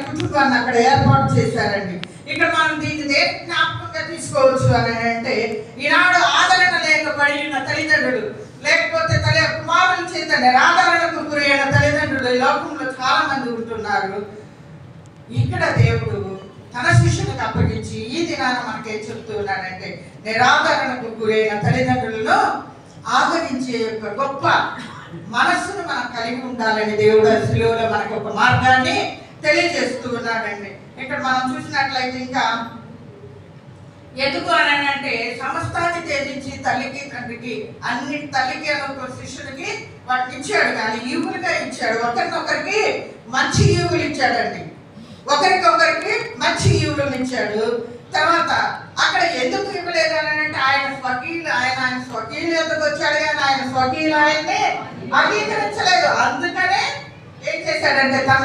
కుటుంబాన్ని అక్కడ ఏర్పాటు చేశారండి. ఇక్కడ మనం దీన్ని జ్ఞాపకంగా తీసుకోవచ్చు అని అంటే, ఈనాడు ఆదరణ లేకపోయిన తల్లిదండ్రులు, లేకపోతే కుమారుల చేత నిరాదరణకు గురైన తల్లిదండ్రులు ఈ లోకంలో చాలా మంది ఉంటున్నారు. ఇక్కడ దేవుడు తన శిష్యునికి అప్పగించి ఈ దినాన మనకేం చెప్తూ ఉన్నాడంటే, నిరాదరణకు గురైన తల్లిదండ్రులను ఆదరించే యొక్క గొప్ప మనస్సును మనం కలిగి ఉండాలని దేవుడు శిలువలో మనకు ఒక మార్గాన్ని తెలియజేస్తూ ఉన్నాడండి. ఇక్కడ మనం చూసినట్లయితే ఇంకా ఎందుకు అని అంటే, సమస్తాన్ని త్యజించి తల్లికి తండ్రికి అన్ని తల్లికి ఒక శిష్యునికి వాటిని ఇచ్చాడు, కానీ ఈవులుగా ఇచ్చాడు. ఒకరినొకరికి మంచి ఈవులు ఇచ్చాడండి, ఒకరికొకరికి మంచి ఈవులను ఇచ్చాడు. తర్వాత అక్కడ ఎందుకు ఇవ్వలేదు అని అంటే, ఆయన స్వకీయులు ఎందుకు వచ్చాడు, కానీ ఆయన స్వకీయులు ఆయన్ని అంగీకరించలేదు. అందుకనే ఏం చేశాడంటే తన